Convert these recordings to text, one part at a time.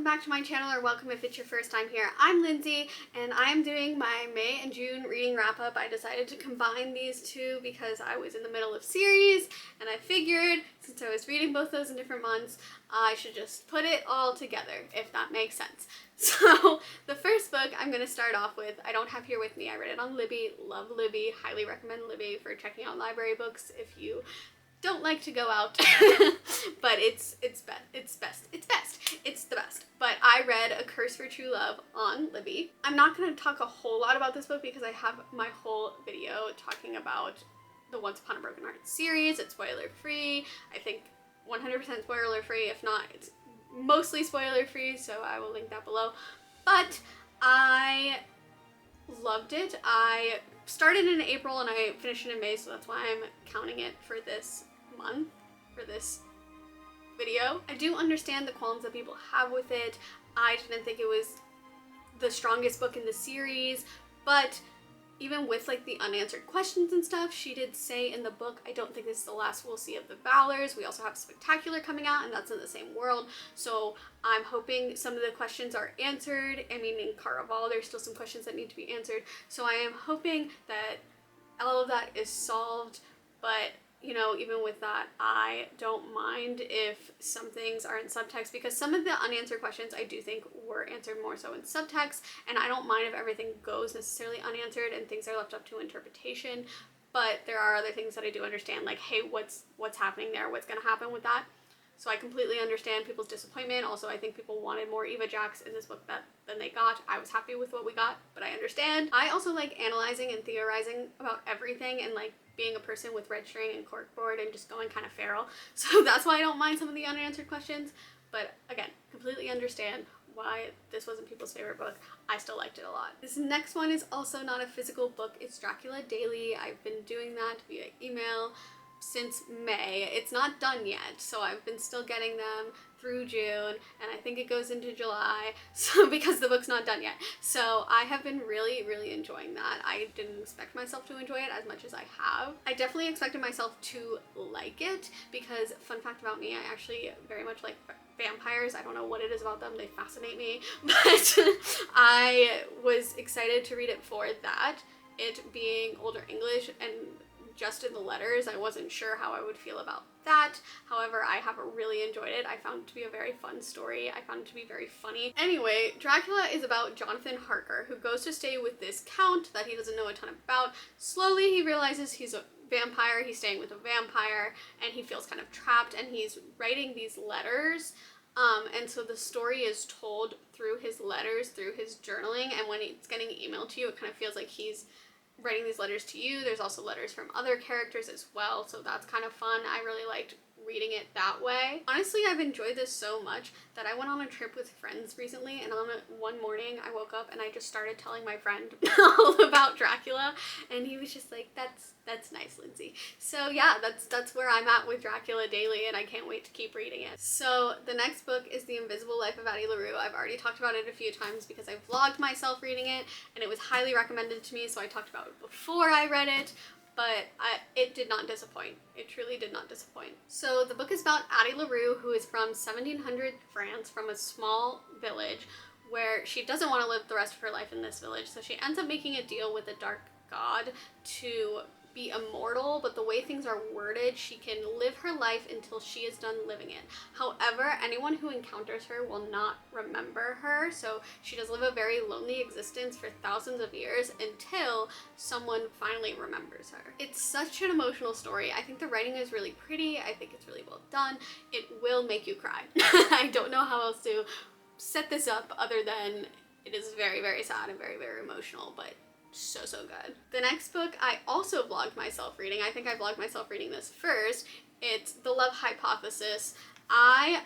welcome back to my channel, or welcome if it's your first time here. I'm Lindsay and I'm doing my May and June reading wrap up. I decided to combine these two because I was in the middle of series and I figured since I was reading both those in different months, I should just put it all together, if that makes sense. So the first book I'm going to start off with, I don't have here with me. I read it on Libby. Love Libby. Highly recommend Libby for checking out library books if you don't like to go out. But it's the best. But I read A Curse for True Love on Libby. I'm not going to talk a whole lot about this book because I have my whole video talking about the Once Upon a Broken Heart series. It's spoiler free. I think 100% spoiler free. If not, it's mostly spoiler free, so I will link that below. But I loved it. I started in April and I finished it in May, so that's why I'm counting it for this month, for this video. I do understand the qualms that people have with it. I didn't think it was the strongest book in the series, but even with like the unanswered questions and stuff, she did say in the book, I don't think this is the last we'll see of the Valors. We also have Spectacular coming out, and that's in the same world. So I'm hoping some of the questions are answered. I mean, in Caraval, there's still some questions that need to be answered. So I am hoping that all of that is solved, but you know, even with that, I don't mind if some things are in subtext, because some of the unanswered questions I do think were answered more so in subtext, and I don't mind if everything goes necessarily unanswered and things are left up to interpretation, but there are other things that I do understand, like, hey, what's happening there? What's going to happen with that? So I completely understand people's disappointment. Also, I think people wanted more Eva Jacks in this book than they got. I was happy with what we got, but I understand. I also like analyzing and theorizing about everything, and like being a person with red string and corkboard and just going kind of feral. So that's why I don't mind some of the unanswered questions. But again, completely understand why this wasn't people's favorite book. I still liked it a lot. This next one is also not a physical book. It's Dracula Daily. I've been doing that via email since May. It's not done yet, so I've been still getting them through June, and I think it goes into July, so because the book's not done yet. So I have been really enjoying that. I didn't expect myself to enjoy it as much as I have. I definitely expected myself to like it because, fun fact about me, I actually very much like vampires. I don't know what it is about them, they fascinate me, but I was excited to read it for that. It being older English and just in the letters, I wasn't sure how I would feel about that. However, I have really enjoyed it. I found it to be a very fun story. I found it to be very funny. Anyway, Dracula is about Jonathan Harker, who goes to stay with this count that he doesn't know a ton about. Slowly, he realizes he's a vampire. He's staying with a vampire, and he feels kind of trapped, and he's writing these letters. And so the story is told through his letters, through his journaling, and when it's getting emailed to you, it kind of feels like he's writing these letters to you. There's also letters from other characters as well, so that's kind of fun. I really liked reading it that way. Honestly, I've enjoyed this so much that I went on a trip with friends recently, and on one morning I woke up and I just started telling my friend all about Dracula, and he was just like, that's nice, Lindsay. So yeah, that's where I'm at with Dracula Daily, and I can't wait to keep reading it. So the next book is The Invisible Life of Addie LaRue. I've already talked about it a few times because I vlogged myself reading it, and it was highly recommended to me, so I talked about it before I read it. But it did not disappoint. It truly did not disappoint. So the book is about Addie LaRue, who is from 1700 France, from a small village where she doesn't want to live the rest of her life in this village. So she ends up making a deal with a dark god to be immortal, but the way things are worded, she can live her life until she is done living it. However, anyone who encounters her will not remember her, so she does live a very lonely existence for thousands of years until someone finally remembers her. It's such an emotional story. I think the writing is really pretty. I think it's really well done. It will make you cry. I don't know how else to set this up other than it is very sad and very emotional, but so good. The next book I also vlogged myself reading. I think I vlogged myself reading this first. It's The Love Hypothesis. I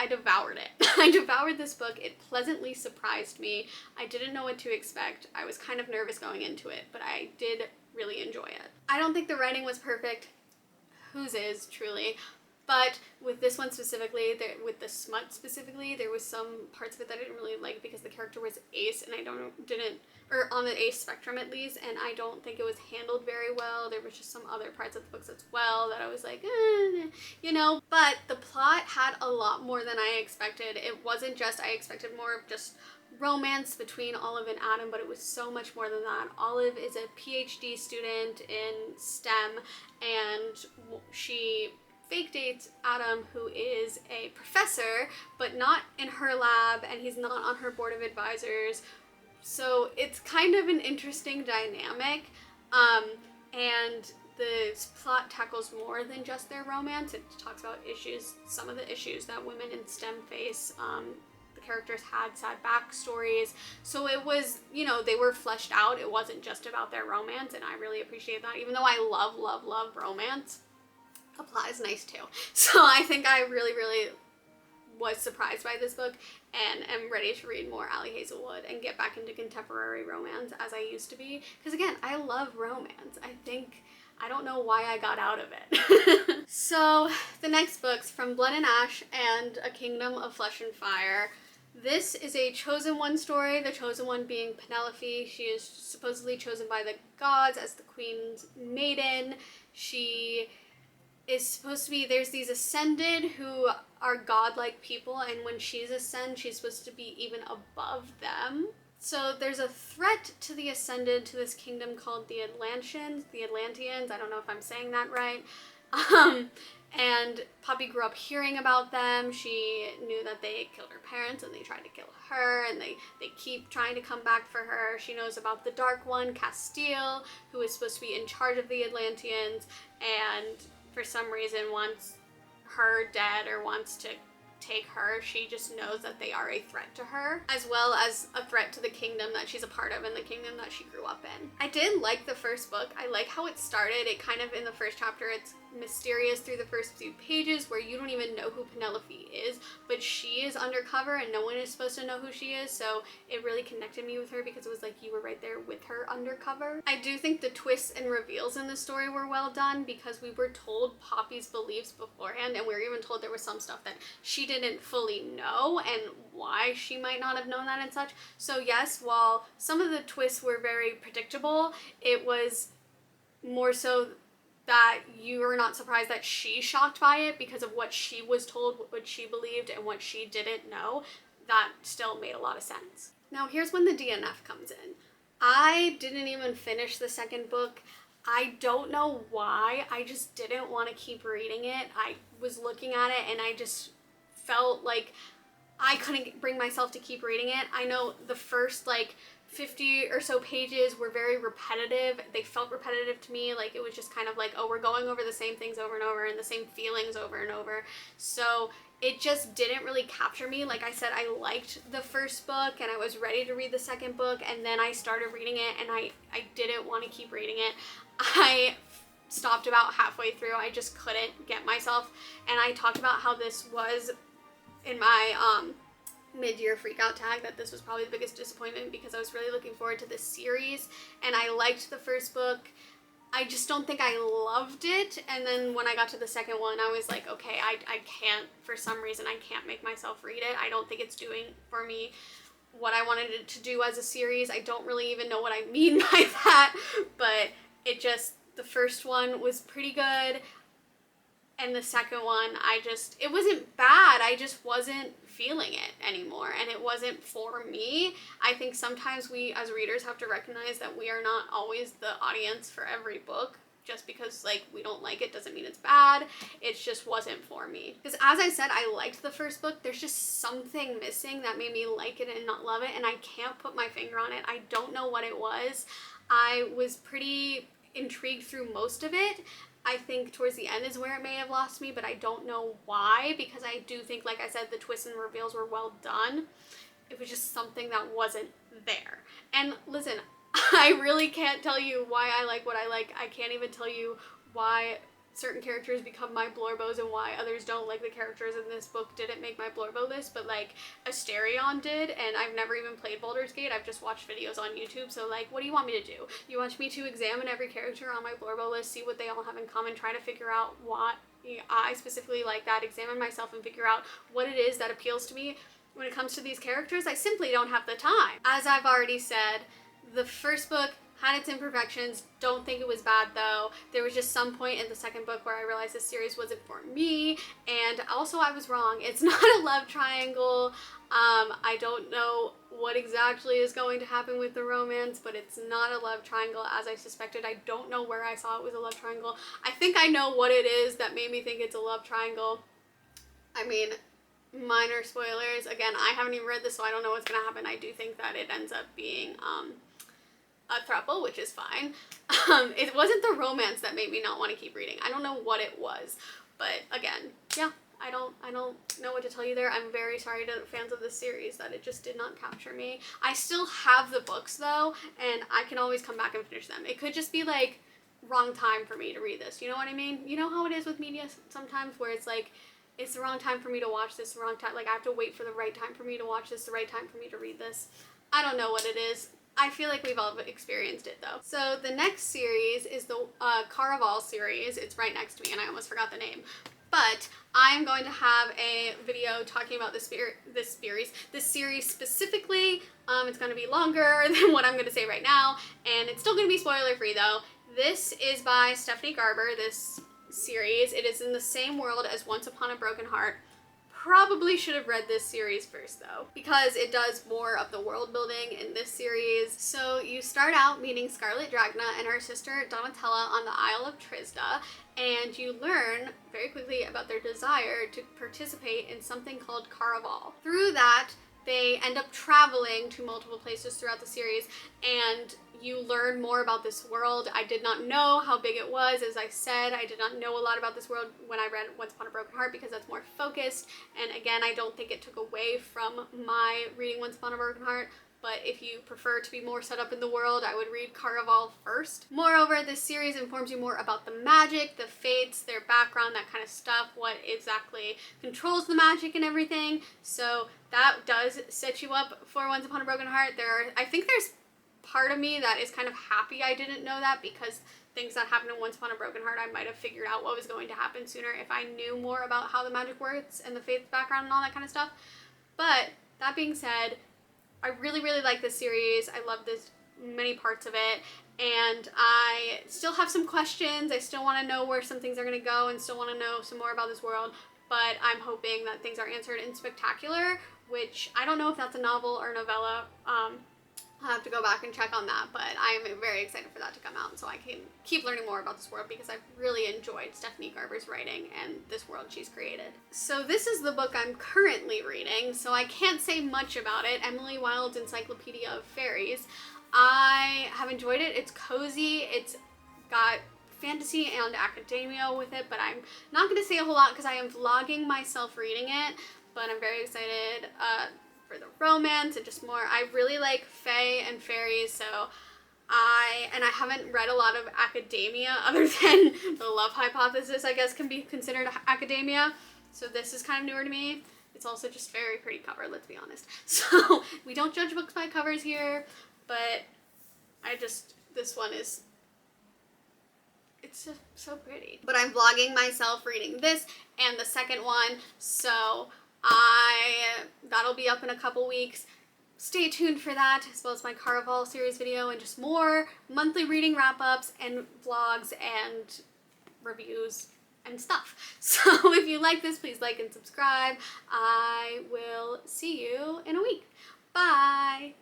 devoured it. I devoured this book. It pleasantly surprised me. I didn't know what to expect. I was kind of nervous going into it, but I did really enjoy it. I don't think the writing was perfect. Whose is, truly. But with this one specifically, with the smut specifically, there was some parts of it that I didn't really like because the character was ace, and or on the ace spectrum at least, and I don't think it was handled very well. There was just some other parts of the books as well that I was like, you know? But the plot had a lot more than I expected. It wasn't just, I expected more of just romance between Olive and Adam, but it was so much more than that. Olive is a PhD student in STEM, and she fake dates Adam, who is a professor, but not in her lab, and he's not on her board of advisors. So it's kind of an interesting dynamic, and the plot tackles more than just their romance. It talks about issues, some of the issues that women in STEM face. The characters had sad backstories, so it was, you know, they were fleshed out. It wasn't just about their romance, and I really appreciate that. Even though I love romance, the plot is nice too. So I think I really was surprised by this book, and am ready to read more Ali Hazelwood and get back into contemporary romance as I used to be. Because again, I love romance. I don't know why I got out of it. So the next book's From Blood and Ash and A Kingdom of Flesh and Fire. This is a chosen one story, the chosen one being Penelope. She is supposedly chosen by the gods as the queen's maiden. She is supposed to be, there's these ascended who are godlike people, and when she's ascended, she's supposed to be even above them. So there's a threat to the ascended to this kingdom called the Atlanteans, I don't know if I'm saying that right. And Poppy grew up hearing about them. She knew that they killed her parents and they tried to kill her, and they keep trying to come back for her. She knows about the Dark One, Castile, who is supposed to be in charge of the Atlanteans, and for some reason wants her dead or wants to take her. She just knows that they are a threat to her, as well as a threat to the kingdom that she's a part of and the kingdom that she grew up in. I did like the first book. I like how it started. It kind of, in the first chapter, it's mysterious through the first few pages where you don't even know who Penelope is, but she is undercover and no one is supposed to know who she is, so it really connected me with her because it was like you were right there with her undercover. I do think the twists and reveals in the story were well done because we were told Poppy's beliefs beforehand, and we were even told there was some stuff that she didn't fully know and why she might not have known that and such. So yes, while some of the twists were very predictable, it was more so that you were not surprised that she's shocked by it because of what she was told, what she believed, and what she didn't know. That still made a lot of sense. Now here's when the DNF comes in. I didn't even finish the second book. I don't know why. I just didn't want to keep reading it. I was looking at it and I just felt like I couldn't bring myself to keep reading it. I know the first 50 or so pages were very repetitive. They felt repetitive to me. Like it was just kind of like, oh, we're going over the same things over and over and the same feelings over and over. So it just didn't really capture me. Like I said, I liked the first book and I was ready to read the second book, and then I started reading it and I didn't want to keep reading it. I stopped about halfway through. I just couldn't get myself, and I talked about how this was in my mid-year freakout tag, that this was probably the biggest disappointment because I was really looking forward to this series and I liked the first book. I just don't think I loved it, and then when I got to the second one I was like, okay, I can't, for some reason I can't make myself read it. I don't think it's doing for me what I wanted it to do as a series. I don't really even know what I mean by that, but it just, the first one was pretty good, and the second one, it wasn't bad, I just wasn't feeling it anymore, and it wasn't for me. I think sometimes we as readers have to recognize that we are not always the audience for every book. Just because we don't like it doesn't mean it's bad. It just wasn't for me. Because as I said, I liked the first book. There's just something missing that made me like it and not love it, and I can't put my finger on it. I don't know what it was. I was pretty intrigued through most of it. I think towards the end is where it may have lost me, but I don't know why, because I do think, like I said, the twists and reveals were well done. It was just something that wasn't there. And listen, I really can't tell you why I like what I like. I can't even tell you why certain characters become my Blorbos and why others don't. Like the characters in this book didn't make my Blorbo list, but Asterion did, and I've never even played Baldur's Gate. I've just watched videos on YouTube, so what do you want me to do? You want me to examine every character on my Blorbo list, see what they all have in common, try to figure out what I specifically like that, examine myself and figure out what it is that appeals to me when it comes to these characters? I simply don't have the time. As I've already said, the first book had its imperfections. Don't think it was bad though. There was just some point in the second book where I realized this series wasn't for me, and also I was wrong. It's not a love triangle. I don't know what exactly is going to happen with the romance, but it's not a love triangle as I suspected. I don't know where I saw it was a love triangle. I think I know what it is that made me think it's a love triangle. I mean, minor spoilers. Again, I haven't even read this, so I don't know what's gonna happen. I do think that it ends up being a throuple, which is fine. It wasn't the romance that made me not want to keep reading. I don't know what it was, but again, yeah, I don't know what to tell you there. I'm very sorry to fans of this series that it just did not capture me. I still have the books though, and I can always come back and finish them. It could just be like wrong time for me to read this. You know what I mean? You know how it is with media sometimes where it's like, it's the wrong time for me to watch this, the wrong time, like I have to wait for the right time for me to watch this, the right time for me to read this. I don't know what it is. I feel like we've all experienced it though. So the next series is the Caraval series. It's right next to me and I almost forgot the name. But I'm going to have a video talking about this series specifically. It's going to be longer than what I'm going to say right now, and it's still going to be spoiler free though. This is by Stephanie Garber, this series. It is in the same world as Once Upon a Broken Heart. Probably should have read this series first though, because it does more of the world building in this series. So you start out meeting Scarlet Dragna and her sister Donatella on the Isle of Trisda, and you learn very quickly about their desire to participate in something called Caraval. Through that, they end up traveling to multiple places throughout the series, and you learn more about this world. I did not know how big it was. As I said, I did not know a lot about this world when I read Once Upon a Broken Heart because that's more focused. And again, I don't think it took away from my reading Once Upon a Broken Heart. But if you prefer to be more set up in the world, I would read Caraval first. Moreover, this series informs you more about the magic, the fates, their background, that kind of stuff, what exactly controls the magic and everything. So that does set you up for Once Upon a Broken Heart. I think there's part of me that is kind of happy I didn't know that, because things that happened in Once Upon a Broken Heart, I might have figured out what was going to happen sooner if I knew more about how the magic works and the faith background and all that kind of stuff. But that being said, I really, really like this series. I love this many parts of it, and I still have some questions. I still want to know where some things are going to go and still want to know some more about this world, but I'm hoping that things are answered in Spectacular, which I don't know if that's a novel or novella. I'll have to go back and check on that, but I'm very excited for that to come out so I can keep learning more about this world, because I've really enjoyed Stephanie Garber's writing and this world she's created. So this is the book I'm currently reading, so I can't say much about it. Emily Wilde's Encyclopedia of Fairies. I have enjoyed it. It's cozy. It's got fantasy and academia with it, but I'm not going to say a whole lot because I am vlogging myself reading it, but I'm very excited for the romance and just more. I really like fae and fairies, so I haven't read a lot of academia other than the Love Hypothesis, I guess can be considered academia, so this is kind of newer to me. It's also just very pretty cover, let's be honest. So we don't judge books by covers here, but this one is, it's just so pretty. But I'm vlogging myself reading this and the second one, so that'll be up in a couple weeks. Stay tuned for that, as well as my Caraval series video and just more monthly reading wrap-ups and vlogs and reviews and stuff. So if you like this, please like and subscribe. I will see you in a week. Bye!